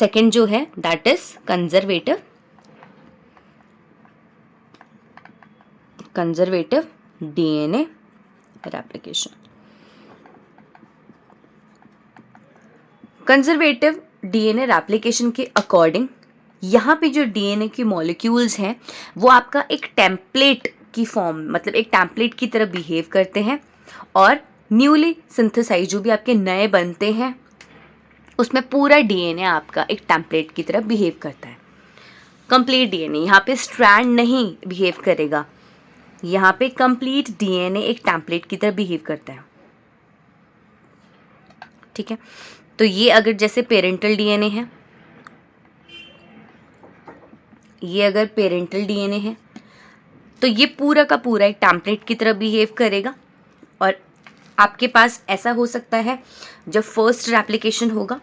Second जो है that is conservative DNA replication. Conservative DNA replication के अकॉर्डिंग यहाँ पे जो डीएनए की मॉलिक्यूल्स हैं वो आपका एक टेम्पलेट की फॉर्म, मतलब एक टेम्पलेट की तरह बिहेव करते हैं, और न्यूली सिंथेसाइज जो भी आपके नए बनते हैं उसमें पूरा डीएनए आपका एक टेम्पलेट की तरह बिहेव करता है। कंप्लीट डीएनए, यहाँ पे स्ट्रैंड नहीं बिहेव करेगा, यहाँ पे कंप्लीट डीएनए एक टेम्पलेट की तरह बिहेव करता है। ठीक है, तो ये अगर जैसे पेरेंटल डीएनए है, ये अगर पेरेंटल डीएनए है तो ये पूरा का पूरा एक टेम्पलेट की तरह बिहेव करेगा। और आपके पास ऐसा हो सकता है जब फर्स्ट रेप्लिकेशन होगा,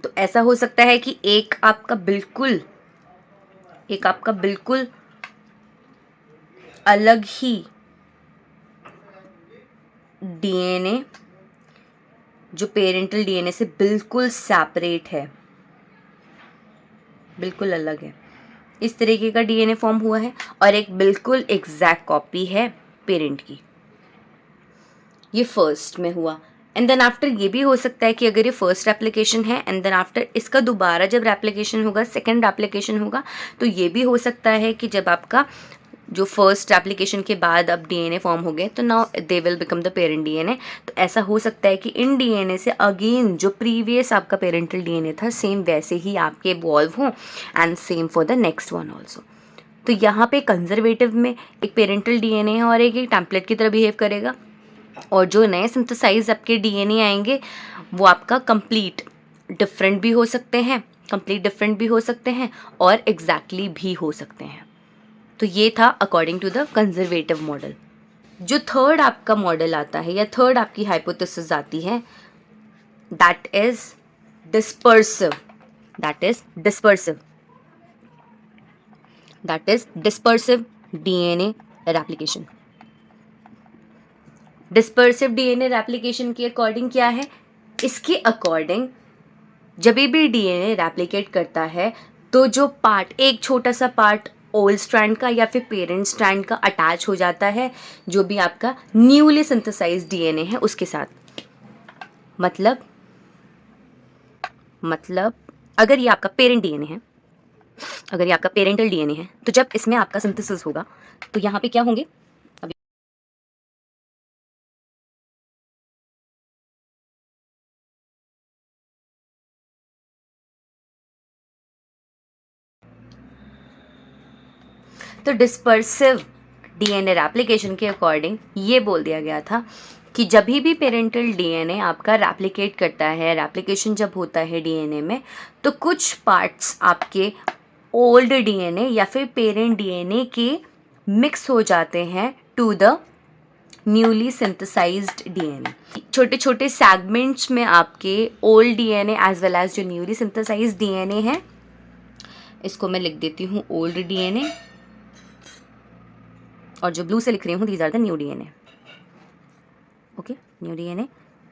तो ऐसा हो सकता है कि एक आपका बिल्कुल अलग ही डीएनए जो पेरेंटल डीएनए से बिल्कुल सेपरेट है, बिल्कुल अलग है, इस तरीके का डीएनए फॉर्म हुआ है, और एक बिल्कुल एग्जैक्ट कॉपी है पेरेंट की। ये फर्स्ट में हुआ। एंड देन आफ्टर ये भी हो सकता है कि अगर ये फर्स्ट एप्लीकेशन है एंड देन आफ्टर इसका दोबारा जब रेप्लिकेशन होगा, सेकेंड एप्लीकेशन होगा, तो ये भी हो सकता है कि जब आपका जो फर्स्ट एप्लीकेशन के बाद अब डीएनए फॉर्म हो गए तो now they will become the parent DNA. तो ऐसा हो सकता है कि इन डीएनए से अगेन जो प्रीवियस आपका पेरेंटल डीएनए था सेम वैसे ही आपके इवॉल्व हो, and same for the next one also. तो यहाँ पे कंजर्वेटिव में एक पेरेंटल डीएनए है और एक टेम्पलेट की तरह बिहेव करेगा, और जो नए सिंथेसाइज आपके डीएनए आएंगे वो आपका कंप्लीट डिफरेंट भी हो सकते हैं, और एग्जैक्टली भी हो सकते हैं। तो ये था according to the conservative model. जो थर्ड आपका मॉडल आता है या थर्ड आपकी हाइपोथेसिस आती है that is dispersive DNA replication. Dispersive DNA replication के अकॉर्डिंग क्या है, इसके अकॉर्डिंग जब भी डीएनए रेप्लिकेट करता है तो जो पार्ट, एक छोटा सा पार्ट ओल्ड स्ट्रैंड का या फिर पेरेंट स्ट्रैंड का अटैच हो जाता है जो भी आपका न्यूली सिंथेसाइज्ड डीएनए है उसके साथ। मतलब अगर ये आपका पेरेंट डीएनए है, अगर ये आपका पेरेंटल डीएनए है, तो जब इसमें आपका सिंथेसिस होगा तो यहाँ पे क्या होंगे, तो डिस्पर्सिव डीएनए रेप्लिकेशन के अकॉर्डिंग ये बोल दिया गया था कि जब भी पेरेंटल डीएनए आपका रेप्लिकेट करता है, रेप्लिकेशन जब होता है डीएनए में, तो कुछ पार्ट्स आपके ओल्ड डीएनए या फिर पेरेंट डीएनए के मिक्स हो जाते हैं to the newly synthesised DNA. छोटे छोटे सेगमेंट्स में आपके old DNA as well as जो न्यूली सिंथेसाइज्ड डीएनए है, इसको मैं लिख देती हूँ ओल्ड डीएनए, और जो ब्लू से लिख रही हूँ these are the new DNA. Okay, new DNA,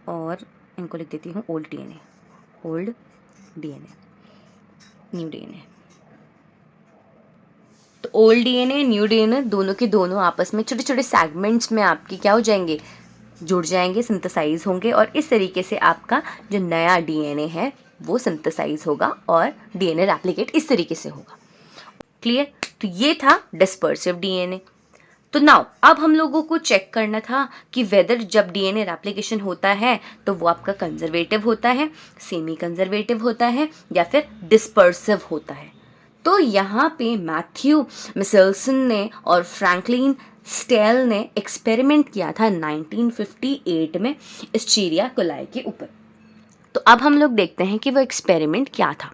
और इनको लिख देती हूँ ओल्ड डीएनए, न्यू डीएनए। तो ओल्ड डीएनए, न्यू डीएनए दोनों के दोनों आपस में छोटे छोटे सेगमेंट्स में आपकी क्या हो जाएंगे, जुड़ जाएंगे, सिंथेसाइज होंगे, और इस तरीके से आपका जो नया डीएनए है वो सिंथेसाइज होगा और डीएनए रेप्लिकेट इस तरीके से होगा। क्लियर? तो ये था डिस्पर्सिव डीएनए। तो नाउ अब हम लोगों को चेक करना था कि वेदर जब डीएनए रेप्लिकेशन होता है तो वो आपका कंजर्वेटिव होता है, सेमी कंजर्वेटिव होता है, या फिर डिस्पर्सिव होता है। तो यहाँ पे मैथ्यू मिचेल्सन ने और फ्रैंकलिन स्टेल ने एक्सपेरिमेंट किया था 1958 में इस चीरिया कोलाई के ऊपर। तो अब हम लोग देखते हैं कि वो एक्सपेरिमेंट क्या था।